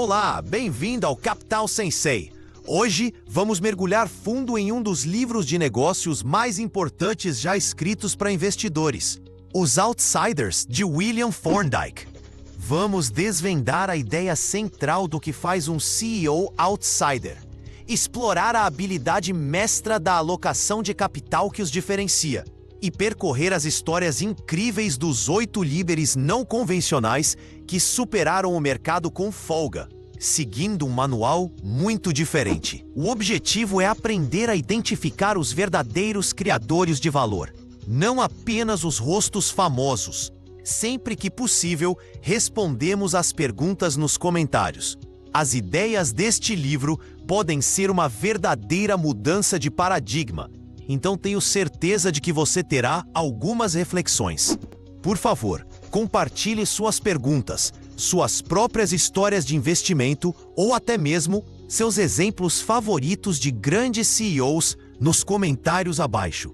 Olá, bem-vindo ao Capital Sensei. Hoje vamos mergulhar fundo em um dos livros de negócios mais importantes já escritos para investidores, Os Outsiders, de William Thorndike. Vamos desvendar a ideia central do que faz um CEO outsider, explorar a habilidade mestra da alocação de capital que os diferencia e percorrer as histórias incríveis dos 8 líderes não convencionais que superaram o mercado com folga, seguindo um manual muito diferente. O objetivo é aprender a identificar os verdadeiros criadores de valor, não apenas os rostos famosos. Sempre que possível, respondemos às perguntas nos comentários. As ideias deste livro podem ser uma verdadeira mudança de paradigma, então tenho certeza de que você terá algumas reflexões. Por favor, compartilhe suas perguntas, suas próprias histórias de investimento ou até mesmo seus exemplos favoritos de grandes CEOs nos comentários abaixo.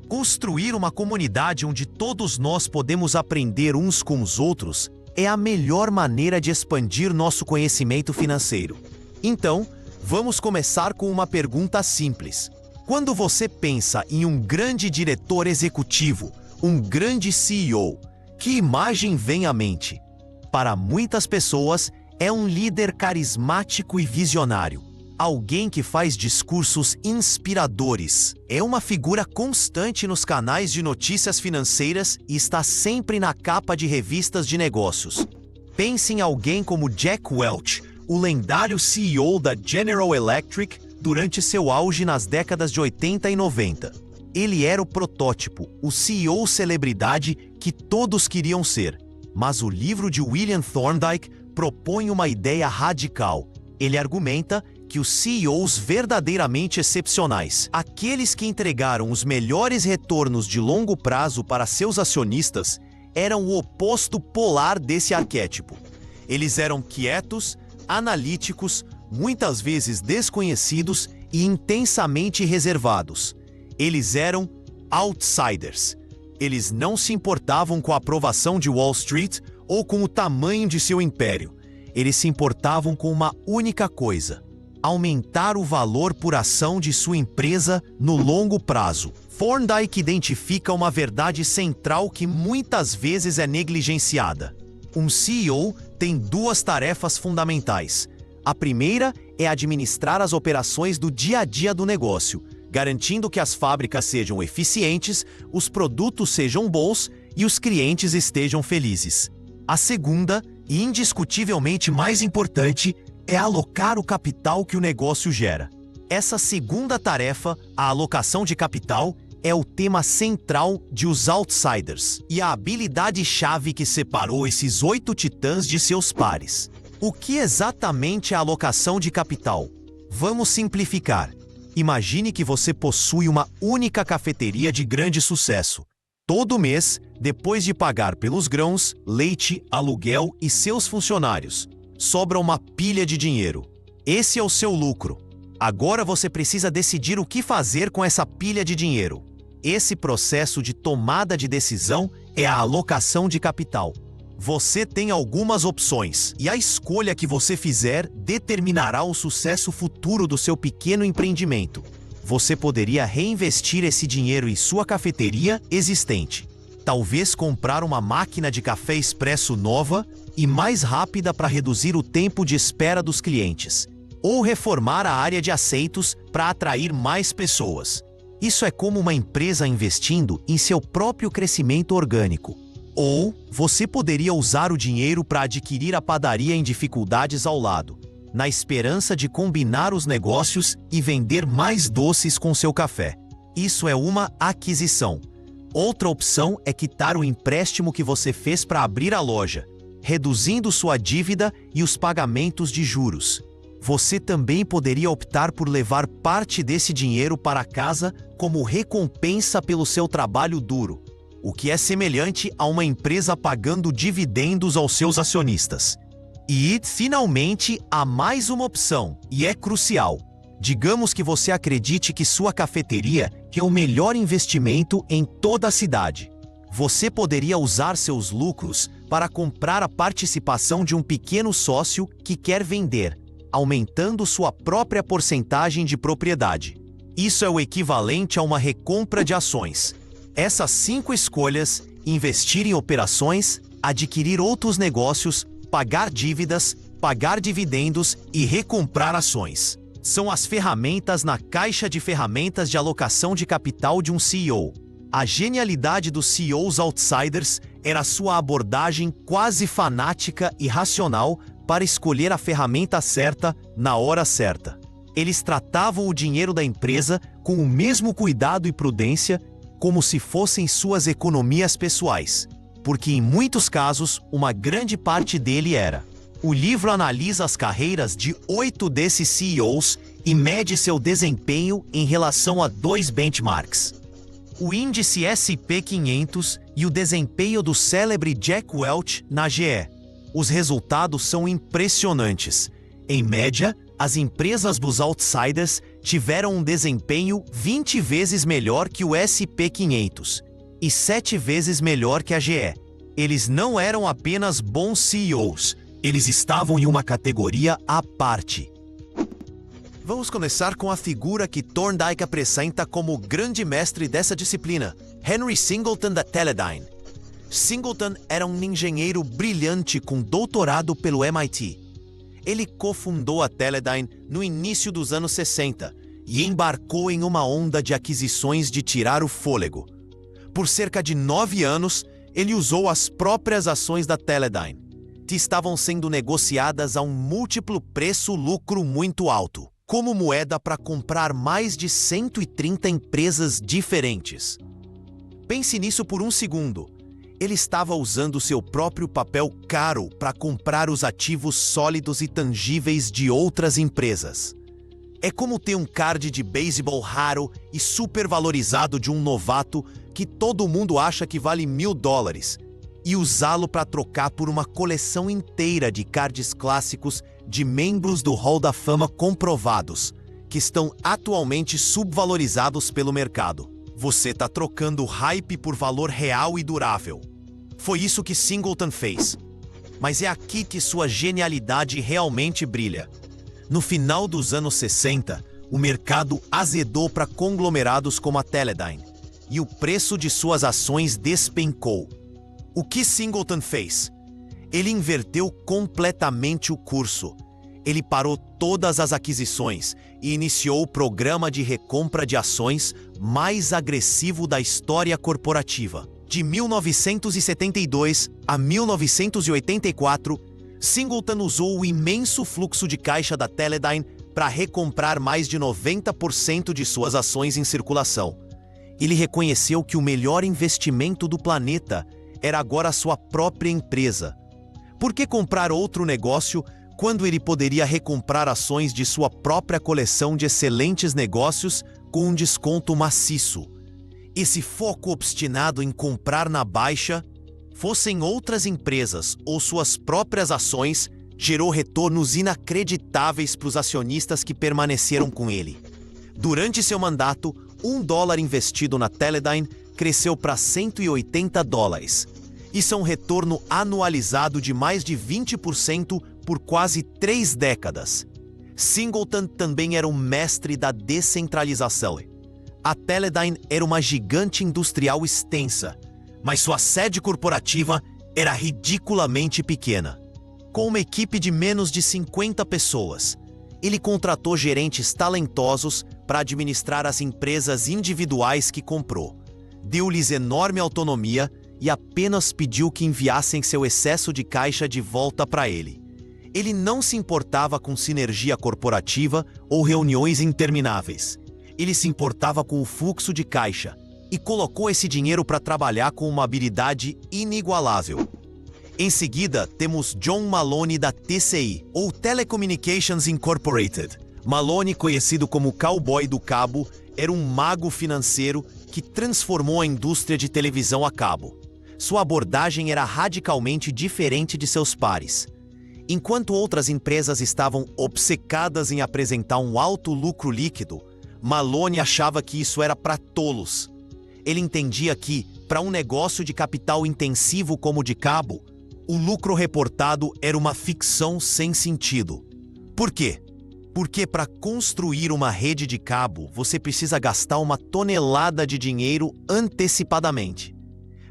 Construir uma comunidade onde todos nós podemos aprender uns com os outros é a melhor maneira de expandir nosso conhecimento financeiro. Então, vamos começar com uma pergunta simples. Quando você pensa em um grande diretor executivo, um grande CEO, que imagem vem à mente? Para muitas pessoas, é um líder carismático e visionário. Alguém que faz discursos inspiradores. É uma figura constante nos canais de notícias financeiras e está sempre na capa de revistas de negócios. Pense em alguém como Jack Welch, o lendário CEO da General Electric durante seu auge nas décadas de 80 e 90. Ele era o protótipo, o CEO celebridade que todos queriam ser. Mas o livro de William Thorndike propõe uma ideia radical. Ele argumenta que os CEOs verdadeiramente excepcionais, aqueles que entregaram os melhores retornos de longo prazo para seus acionistas, eram o oposto polar desse arquétipo. Eles eram quietos, analíticos, muitas vezes desconhecidos e intensamente reservados. Eles eram outsiders. Eles não se importavam com a aprovação de Wall Street ou com o tamanho de seu império. Eles se importavam com uma única coisa: aumentar o valor por ação de sua empresa no longo prazo. Thorndike identifica uma verdade central que muitas vezes é negligenciada. Um CEO tem 2 tarefas fundamentais. A primeira é administrar as operações do dia a dia do negócio, garantindo que as fábricas sejam eficientes, os produtos sejam bons e os clientes estejam felizes. A segunda, e indiscutivelmente mais importante, é alocar o capital que o negócio gera. Essa segunda tarefa, a alocação de capital, é o tema central de Os Outsiders e a habilidade-chave que separou esses 8 titãs de seus pares. O que exatamente é a alocação de capital? Vamos simplificar. Imagine que você possui uma única cafeteria de grande sucesso. Todo mês, depois de pagar pelos grãos, leite, aluguel e seus funcionários, sobra uma pilha de dinheiro. Esse é o seu lucro. Agora você precisa decidir o que fazer com essa pilha de dinheiro. Esse processo de tomada de decisão é a alocação de capital. Você tem algumas opções, e a escolha que você fizer determinará o sucesso futuro do seu pequeno empreendimento. Você poderia reinvestir esse dinheiro em sua cafeteria existente. Talvez comprar uma máquina de café expresso nova e mais rápida para reduzir o tempo de espera dos clientes. Ou reformar a área de aceitos para atrair mais pessoas. Isso é como uma empresa investindo em seu próprio crescimento orgânico. Ou você poderia usar o dinheiro para adquirir a padaria em dificuldades ao lado, na esperança de combinar os negócios e vender mais doces com seu café. Isso é uma aquisição. Outra opção é quitar o empréstimo que você fez para abrir a loja, reduzindo sua dívida e os pagamentos de juros. Você também poderia optar por levar parte desse dinheiro para casa como recompensa pelo seu trabalho duro, o que é semelhante a uma empresa pagando dividendos aos seus acionistas. E, finalmente, há mais uma opção, e é crucial. Digamos que você acredite que sua cafeteria é o melhor investimento em toda a cidade. Você poderia usar seus lucros para comprar a participação de um pequeno sócio que quer vender, aumentando sua própria porcentagem de propriedade. Isso é o equivalente a uma recompra de ações. Essas 5 escolhas, investir em operações, adquirir outros negócios, pagar dívidas, pagar dividendos e recomprar ações, são as ferramentas na caixa de ferramentas de alocação de capital de um CEO. A genialidade dos CEOs outsiders era sua abordagem quase fanática e racional para escolher a ferramenta certa na hora certa. Eles tratavam o dinheiro da empresa com o mesmo cuidado e prudência como se fossem suas economias pessoais, porque em muitos casos uma grande parte dele era. O livro analisa as carreiras de 8 desses CEOs e mede seu desempenho em relação a 2 benchmarks: o índice S&P 500 e o desempenho do célebre Jack Welch na GE. Os resultados são impressionantes. Em média, as empresas dos outsiders tiveram um desempenho 20 vezes melhor que o S&P 500 e 7 vezes melhor que a GE. Eles não eram apenas bons CEOs, eles estavam em uma categoria à parte. Vamos começar com a figura que Thorndike apresenta como o grande mestre dessa disciplina, Henry Singleton da Teledyne. Singleton era um engenheiro brilhante com doutorado pelo MIT. Ele cofundou a Teledyne no início dos anos 60 e embarcou em uma onda de aquisições de tirar o fôlego. Por cerca de 9 anos, ele usou as próprias ações da Teledyne, que estavam sendo negociadas a um múltiplo preço-lucro muito alto, como moeda para comprar mais de 130 empresas diferentes. Pense nisso por um segundo. Ele estava usando seu próprio papel caro para comprar os ativos sólidos e tangíveis de outras empresas. É como ter um card de beisebol raro e supervalorizado de um novato que todo mundo acha que vale $1.000 e usá-lo para trocar por uma coleção inteira de cards clássicos de membros do Hall da Fama comprovados, que estão atualmente subvalorizados pelo mercado. Você está trocando hype por valor real e durável. Foi isso que Singleton fez. Mas é aqui que sua genialidade realmente brilha. No final dos anos 60, o mercado azedou para conglomerados como a Teledyne, e o preço de suas ações despencou. O que Singleton fez? Ele inverteu completamente o curso. Ele parou todas as aquisições e iniciou o programa de recompra de ações mais agressivo da história corporativa. De 1972 a 1984, Singleton usou o imenso fluxo de caixa da Teledyne para recomprar mais de 90% de suas ações em circulação. Ele reconheceu que o melhor investimento do planeta era agora a sua própria empresa. Por que comprar outro negócio quando ele poderia recomprar ações de sua própria coleção de excelentes negócios com um desconto maciço? Esse foco obstinado em comprar na baixa, fossem outras empresas ou suas próprias ações, gerou retornos inacreditáveis para os acionistas que permaneceram com ele. Durante seu mandato, $1 investido na Teledyne cresceu para $180. Isso é um retorno anualizado de mais de 20% por quase 3 décadas. Singleton também era um mestre da descentralização. A Teledyne era uma gigante industrial extensa, mas sua sede corporativa era ridiculamente pequena. Com uma equipe de menos de 50 pessoas, ele contratou gerentes talentosos para administrar as empresas individuais que comprou. Deu-lhes enorme autonomia e apenas pediu que enviassem seu excesso de caixa de volta para ele. Ele não se importava com sinergia corporativa ou reuniões intermináveis. Ele se importava com o fluxo de caixa e colocou esse dinheiro para trabalhar com uma habilidade inigualável. Em seguida, temos John Maloney da TCI, ou Telecommunications Incorporated. Maloney, conhecido como Cowboy do Cabo, era um mago financeiro que transformou a indústria de televisão a cabo. Sua abordagem era radicalmente diferente de seus pares. Enquanto outras empresas estavam obcecadas em apresentar um alto lucro líquido, Maloney achava que isso era para tolos. Ele entendia que, para um negócio de capital intensivo como o de cabo, O lucro reportado era uma ficção sem sentido. Por quê? Porque para construir uma rede de cabo, você precisa gastar uma tonelada de dinheiro antecipadamente.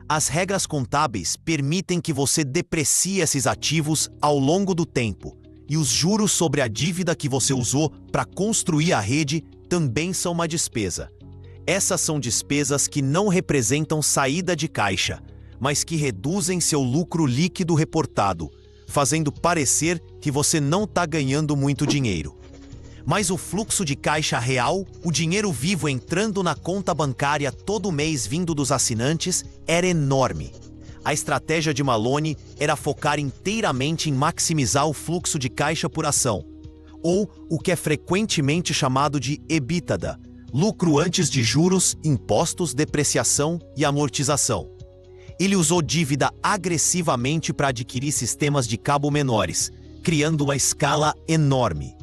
As regras contábeis permitem que você deprecie esses ativos ao longo do tempo, e os juros sobre a dívida que você usou para construir a rede também são uma despesa. Essas são despesas que não representam saída de caixa, mas que reduzem seu lucro líquido reportado, fazendo parecer que você não está ganhando muito dinheiro. Mas o fluxo de caixa real, o dinheiro vivo entrando na conta bancária todo mês vindo dos assinantes, era enorme. A estratégia de Maloney era focar inteiramente em maximizar o fluxo de caixa por ação, ou o que é frequentemente chamado de EBITDA, lucro antes de juros, impostos, depreciação e amortização. Ele usou dívida agressivamente para adquirir sistemas de cabo menores, criando uma escala enorme.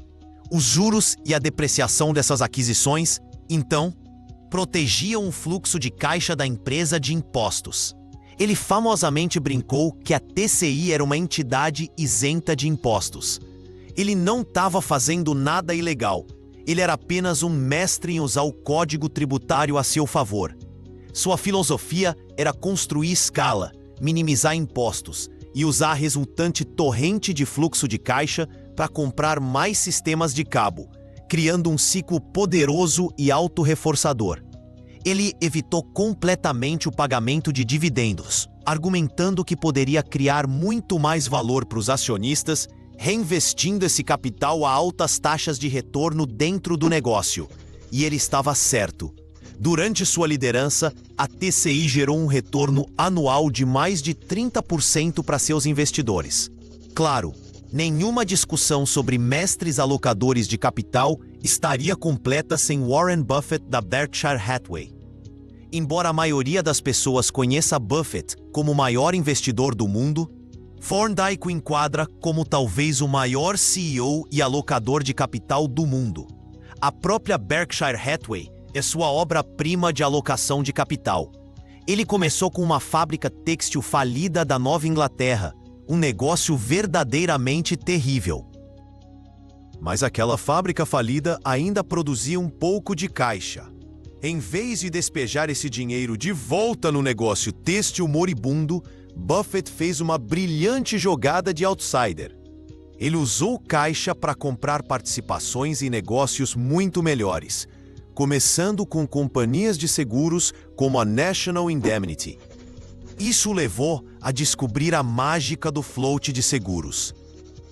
Os juros e a depreciação dessas aquisições, então, protegiam o fluxo de caixa da empresa de impostos. Ele famosamente brincou que a TCI era uma entidade isenta de impostos. Ele não estava fazendo nada ilegal. Ele era apenas um mestre em usar o código tributário a seu favor. Sua filosofia era construir escala, minimizar impostos e usar a resultante torrente de fluxo de caixa para comprar mais sistemas de cabo, criando um ciclo poderoso e autorreforçador. Ele evitou completamente o pagamento de dividendos, argumentando que poderia criar muito mais valor para os acionistas, reinvestindo esse capital a altas taxas de retorno dentro do negócio. E ele estava certo. Durante sua liderança, a TCI gerou um retorno anual de mais de 30% para seus investidores. Claro, nenhuma discussão sobre mestres alocadores de capital estaria completa sem Warren Buffett da Berkshire Hathaway. Embora a maioria das pessoas conheça Buffett como o maior investidor do mundo, Thorndike o enquadra como talvez o maior CEO e alocador de capital do mundo. A própria Berkshire Hathaway é sua obra-prima de alocação de capital. Ele começou com uma fábrica têxtil falida da Nova Inglaterra, um negócio verdadeiramente terrível. Mas aquela fábrica falida ainda produzia um pouco de caixa. Em vez de despejar esse dinheiro de volta no negócio têxtil moribundo, Buffett fez uma brilhante jogada de outsider. Ele usou caixa para comprar participações em negócios muito melhores, começando com companhias de seguros como a National Indemnity. Isso o levou a descobrir a mágica do float de seguros.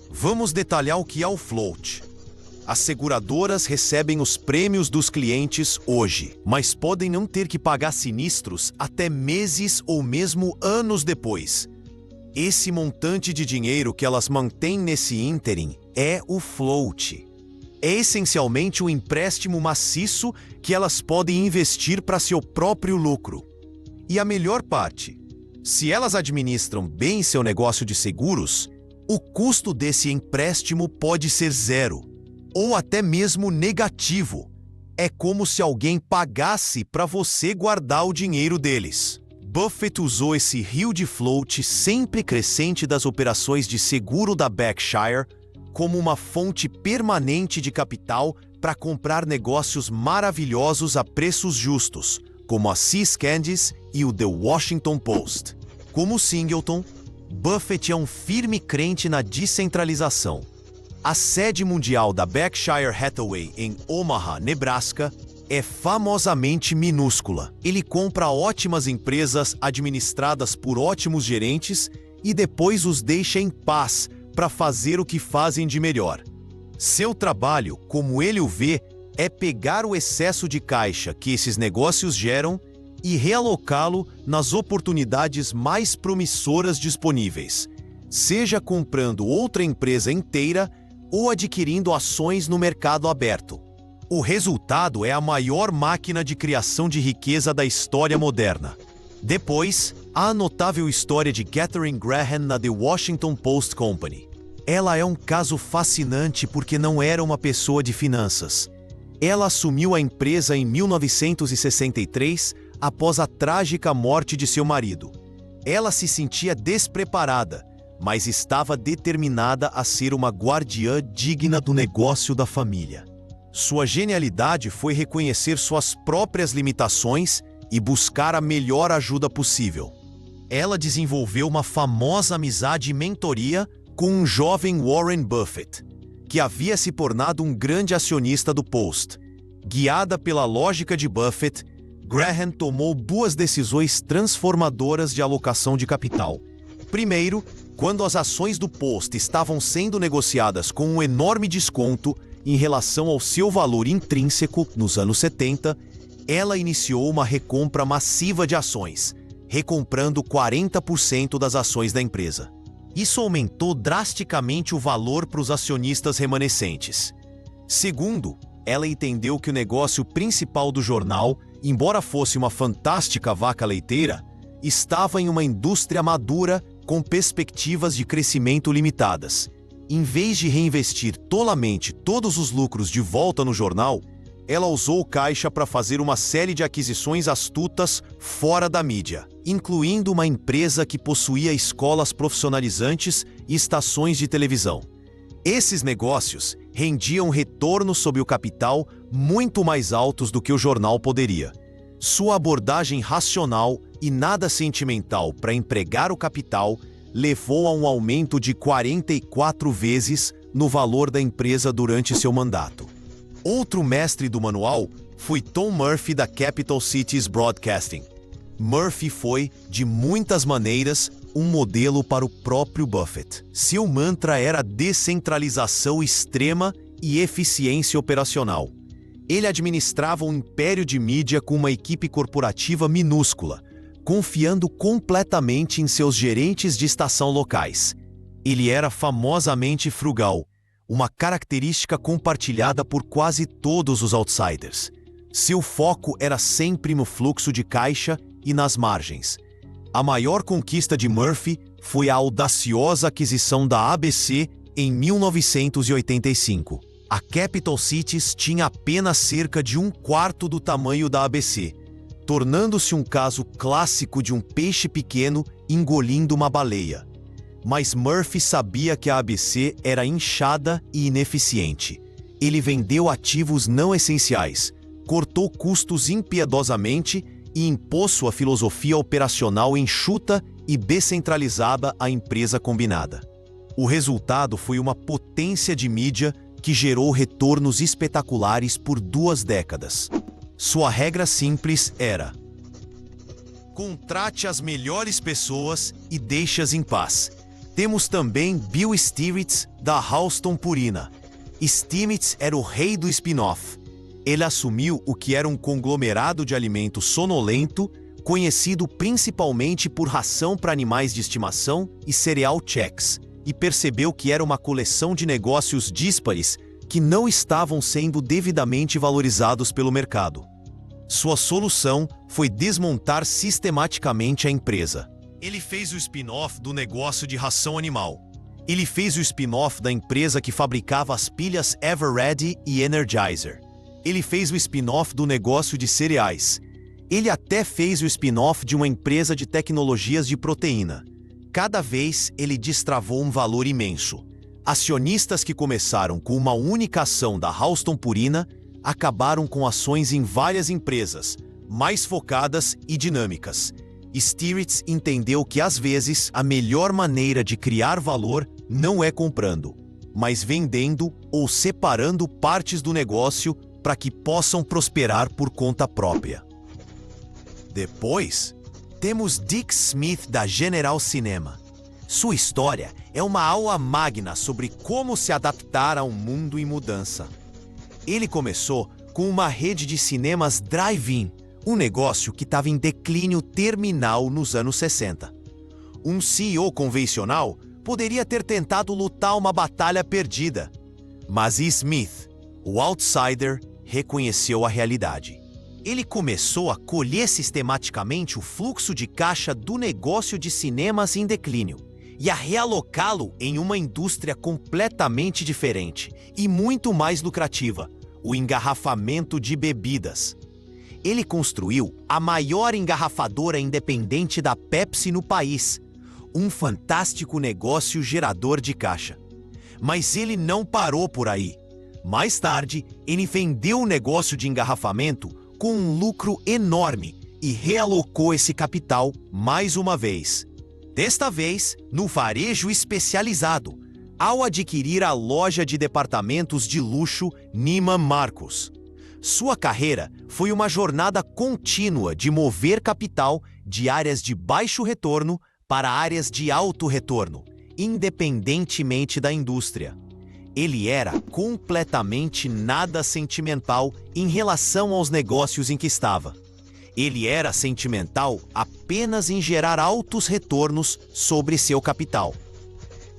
Vamos detalhar o que é o float. As seguradoras recebem os prêmios dos clientes hoje, mas podem não ter que pagar sinistros até meses ou mesmo anos depois. Esse montante de dinheiro que elas mantêm nesse ínterim é o float. É essencialmente um empréstimo maciço que elas podem investir para seu próprio lucro. E a melhor parte, se elas administram bem seu negócio de seguros, o custo desse empréstimo pode ser zero, ou até mesmo negativo. É como se alguém pagasse para você guardar o dinheiro deles. Buffett usou esse rio de float sempre crescente das operações de seguro da Berkshire como uma fonte permanente de capital para comprar negócios maravilhosos a preços justos, como a See's Candies e o The Washington Post. Como Singleton, Buffett é um firme crente na descentralização. A sede mundial da Berkshire Hathaway em Omaha, Nebraska, é famosamente minúscula. Ele compra ótimas empresas administradas por ótimos gerentes e depois os deixa em paz para fazer o que fazem de melhor. Seu trabalho, como ele o vê, é pegar o excesso de caixa que esses negócios geram e realocá-lo nas oportunidades mais promissoras disponíveis, seja comprando outra empresa inteira ou adquirindo ações no mercado aberto. O resultado é a maior máquina de criação de riqueza da história moderna. Depois, há a notável história de Katharine Graham na The Washington Post Company. Ela é um caso fascinante porque não era uma pessoa de finanças. Ela assumiu a empresa em 1963 após a trágica morte de seu marido. Ela se sentia despreparada, mas estava determinada a ser uma guardiã digna do negócio da família. Sua genialidade foi reconhecer suas próprias limitações e buscar a melhor ajuda possível. Ela desenvolveu uma famosa amizade e mentoria com um jovem Warren Buffett, que havia se tornado um grande acionista do Post. Guiada pela lógica de Buffett, Graham tomou duas decisões transformadoras de alocação de capital. Primeiro, quando as ações do Post estavam sendo negociadas com um enorme desconto em relação ao seu valor intrínseco nos anos 70, ela iniciou uma recompra massiva de ações, recomprando 40% das ações da empresa. Isso aumentou drasticamente o valor para os acionistas remanescentes. Segundo, ela entendeu que o negócio principal do jornal, embora fosse uma fantástica vaca leiteira, estava em uma indústria madura com perspectivas de crescimento limitadas. Em vez de reinvestir tolamente todos os lucros de volta no jornal, ela usou o caixa para fazer uma série de aquisições astutas fora da mídia, incluindo uma empresa que possuía escolas profissionalizantes e estações de televisão. Esses negócios rendiam retornos sobre o capital muito mais altos do que o jornal poderia. Sua abordagem racional e nada sentimental para empregar o capital levou a um aumento de 44 vezes no valor da empresa durante seu mandato. Outro mestre do manual foi Tom Murphy da Capital Cities Broadcasting. Murphy foi, de muitas maneiras, um modelo para o próprio Buffett. Seu mantra era descentralização extrema e eficiência operacional. Ele administrava um império de mídia com uma equipe corporativa minúscula, confiando completamente em seus gerentes de estação locais. Ele era famosamente frugal, uma característica compartilhada por quase todos os outsiders. Seu foco era sempre no fluxo de caixa e nas margens. A maior conquista de Murphy foi a audaciosa aquisição da ABC em 1985. A Capital Cities tinha apenas cerca de um quarto do tamanho da ABC, tornando-se um caso clássico de um peixe pequeno engolindo uma baleia. Mas Murphy sabia que a ABC era inchada e ineficiente. Ele vendeu ativos não essenciais, cortou custos impiedosamente e impôs sua filosofia operacional enxuta e descentralizada à empresa combinada. O resultado foi uma potência de mídia que gerou retornos espetaculares por 2 décadas. Sua regra simples era: contrate as melhores pessoas e deixe-as em paz. Temos também Bill Stiritz, da Halston Purina. Stiritz era o rei do spin-off. Ele assumiu o que era um conglomerado de alimento sonolento, conhecido principalmente por ração para animais de estimação e cereal Chex, e percebeu que era uma coleção de negócios díspares que não estavam sendo devidamente valorizados pelo mercado. Sua solução foi desmontar sistematicamente a empresa. Ele fez o spin-off do negócio de ração animal. Ele fez o spin-off da empresa que fabricava as pilhas Eveready e Energizer. Ele fez o spin-off do negócio de cereais. Ele até fez o spin-off de uma empresa de tecnologias de proteína. Cada vez ele destravou um valor imenso. Acionistas que começaram com uma única ação da Halston Purina acabaram com ações em várias empresas, mais focadas e dinâmicas. Stiritz entendeu que às vezes a melhor maneira de criar valor não é comprando, mas vendendo ou separando partes do negócio para que possam prosperar por conta própria. Depois, temos Dick Smith da General Cinema. Sua história é uma aula magna sobre como se adaptar a um mundo em mudança. Ele começou com uma rede de cinemas drive-in, um negócio que estava em declínio terminal nos anos 60. Um CEO convencional poderia ter tentado lutar uma batalha perdida, mas Smith, o outsider, reconheceu a realidade. Ele começou a colher sistematicamente o fluxo de caixa do negócio de cinemas em declínio e a realocá-lo em uma indústria completamente diferente e muito mais lucrativa, o engarrafamento de bebidas. Ele construiu a maior engarrafadora independente da Pepsi no país, um fantástico negócio gerador de caixa. Mas ele não parou por aí. Mais tarde, ele vendeu o negócio de engarrafamento com um lucro enorme e realocou esse capital mais uma vez. Desta vez, no varejo especializado, ao adquirir a loja de departamentos de luxo Neiman Marcus. Sua carreira foi uma jornada contínua de mover capital de áreas de baixo retorno para áreas de alto retorno, independentemente da indústria. Ele era completamente nada sentimental em relação aos negócios em que estava. Ele era sentimental apenas em gerar altos retornos sobre seu capital.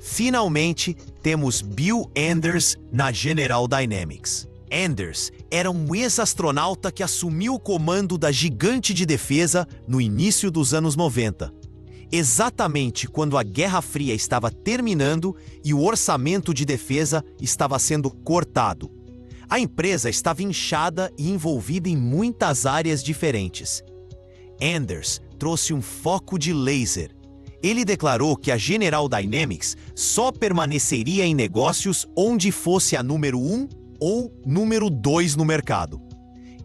Finalmente, temos Bill Enders na General Dynamics. Enders era um ex-astronauta que assumiu o comando da gigante de defesa no início dos anos 90. Exatamente quando a Guerra Fria estava terminando e o orçamento de defesa estava sendo cortado. A empresa estava inchada e envolvida em muitas áreas diferentes. Enders trouxe um foco de laser. Ele declarou que a General Dynamics só permaneceria em negócios onde fosse a número 1 ou número 2 no mercado.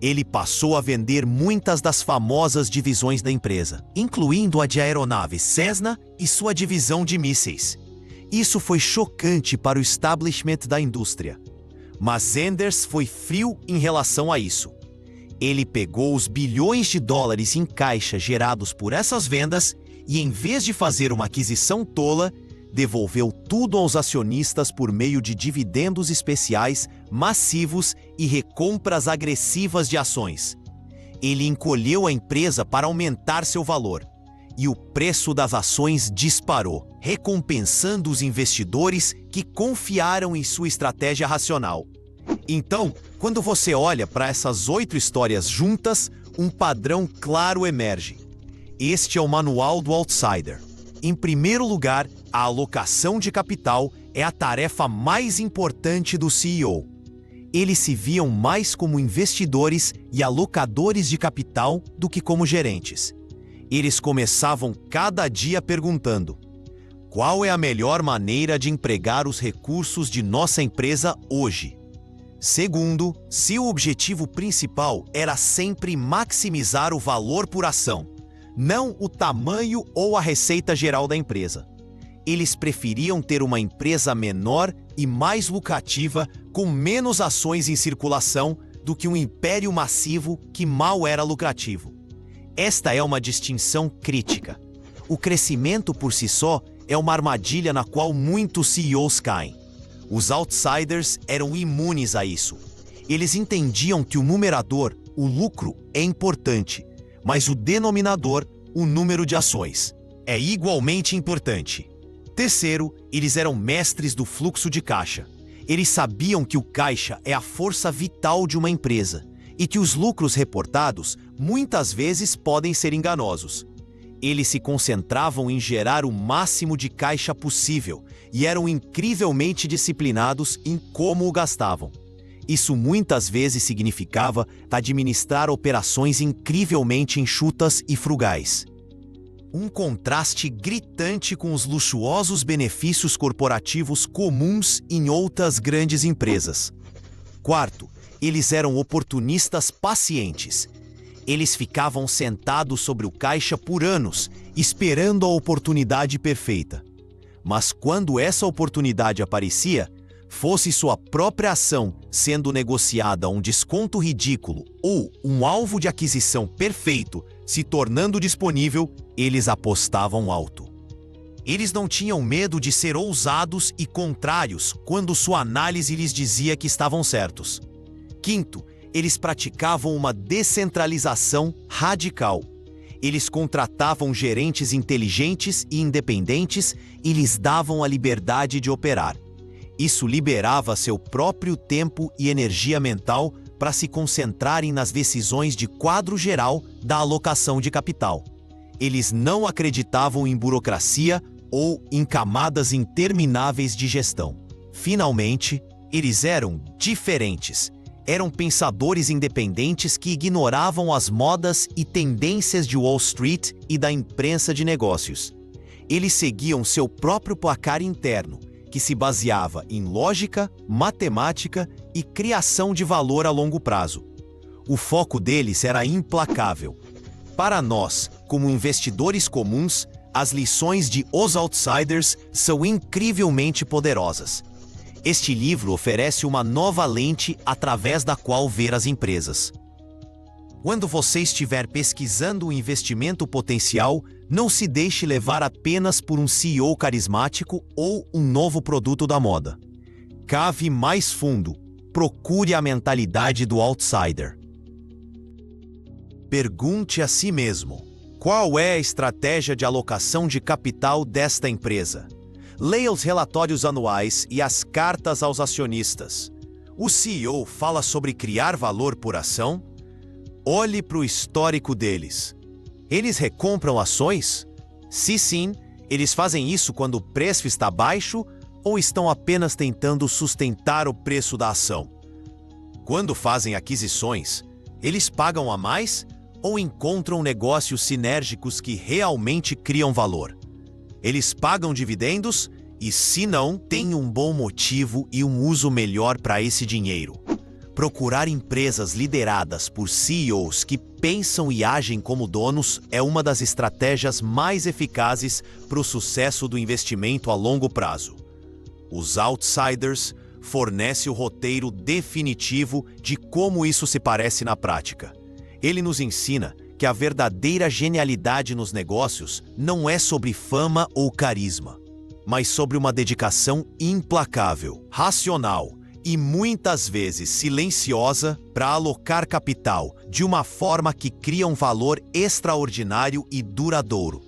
Ele passou a vender muitas das famosas divisões da empresa, incluindo a de aeronaves Cessna e sua divisão de mísseis. Isso foi chocante para o establishment da indústria. Mas Enders foi frio em relação a isso. Ele pegou os bilhões de dólares em caixa gerados por essas vendas e, em vez de fazer uma aquisição tola, devolveu tudo aos acionistas por meio de dividendos especiais massivos e recompras agressivas de ações. Ele encolheu a empresa para aumentar seu valor, e o preço das ações disparou, recompensando os investidores que confiaram em sua estratégia racional. Então, quando você olha para essas 8 histórias juntas, um padrão claro emerge. Este é o manual do outsider. Em primeiro lugar, a alocação de capital é a tarefa mais importante do CEO. Eles se viam mais como investidores e alocadores de capital do que como gerentes. Eles começavam cada dia perguntando: qual é a melhor maneira de empregar os recursos de nossa empresa hoje? Segundo, seu objetivo principal era sempre maximizar o valor por ação, não o tamanho ou a receita geral da empresa. Eles preferiam ter uma empresa menor e mais lucrativa com menos ações em circulação do que um império massivo que mal era lucrativo. Esta é uma distinção crítica. O crescimento por si só é uma armadilha na qual muitos CEOs caem. Os outsiders eram imunes a isso. Eles entendiam que o numerador, o lucro, é importante, mas o denominador, o número de ações, é igualmente importante. Terceiro, eles eram mestres do fluxo de caixa. Eles sabiam que o caixa é a força vital de uma empresa e que os lucros reportados muitas vezes podem ser enganosos. Eles se concentravam em gerar o máximo de caixa possível e eram incrivelmente disciplinados em como o gastavam. Isso muitas vezes significava administrar operações incrivelmente enxutas e frugais. Um contraste gritante com os luxuosos benefícios corporativos comuns em outras grandes empresas. Quarto, eles eram oportunistas pacientes. Eles ficavam sentados sobre o caixa por anos, esperando a oportunidade perfeita. Mas quando essa oportunidade aparecia, fosse sua própria ação sendo negociada a um desconto ridículo ou um alvo de aquisição perfeito se tornando disponível, eles apostavam alto. Eles não tinham medo de ser ousados e contrários quando sua análise lhes dizia que estavam certos. Quinto, eles praticavam uma descentralização radical. Eles contratavam gerentes inteligentes e independentes e lhes davam a liberdade de operar. Isso liberava seu próprio tempo e energia mental para se concentrarem nas decisões de quadro geral da alocação de capital. Eles não acreditavam em burocracia ou em camadas intermináveis de gestão. Finalmente, eles eram diferentes. Eram pensadores independentes que ignoravam as modas e tendências de Wall Street e da imprensa de negócios. eles seguiam seu próprio placar interno, que se baseava em lógica, matemática e criação de valor a longo prazo. O foco deles era implacável. Para nós, como investidores comuns, as lições de Os Outsiders são incrivelmente poderosas. Este livro oferece uma nova lente através da qual ver as empresas. Quando você estiver pesquisando o investimento potencial, não se deixe levar apenas por um CEO carismático ou um novo produto da moda. Cave mais fundo. Procure a mentalidade do outsider. Pergunte a si mesmo: qual é a estratégia de alocação de capital desta empresa? Leia os relatórios anuais e as cartas aos acionistas. O CEO fala sobre criar valor por ação? Olhe para o histórico deles. Eles recompram ações? Se sim, eles fazem isso quando o preço está baixo ou estão apenas tentando sustentar o preço da ação? Quando fazem aquisições, eles pagam a mais ou encontram negócios sinérgicos que realmente criam valor? Eles pagam dividendos e, se não, têm um bom motivo e um uso melhor para esse dinheiro. Procurar empresas lideradas por CEOs que pensam e agem como donos é uma das estratégias mais eficazes para o sucesso do investimento a longo prazo. Os Outsiders fornecem o roteiro definitivo de como isso se parece na prática. Ele nos ensina que a verdadeira genialidade nos negócios não é sobre fama ou carisma, mas sobre uma dedicação implacável, racional e muitas vezes silenciosa para alocar capital de uma forma que cria um valor extraordinário e duradouro.